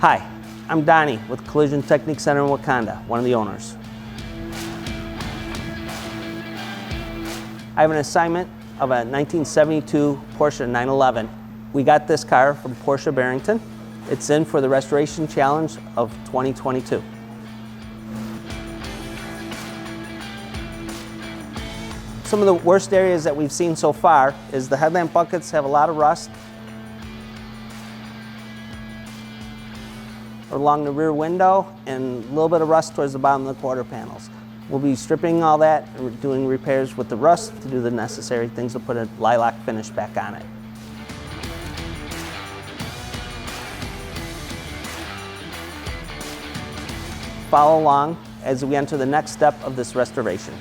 Hi, I'm Donnie with Collision Technique Center in Wakanda, one of the owners. I have an assignment of a 1972 Porsche 911. We got this car from Porsche Barrington. It's in for the Restoration Challenge of 2022. Some of the worst areas that we've seen so far is the headlamp buckets have a lot of rust along the rear window and a little bit of rust towards the bottom of the quarter panels. We'll be stripping all that and doing repairs with the rust to do the necessary things to put a lilac finish back on it. Follow along as we enter the next step of this restoration.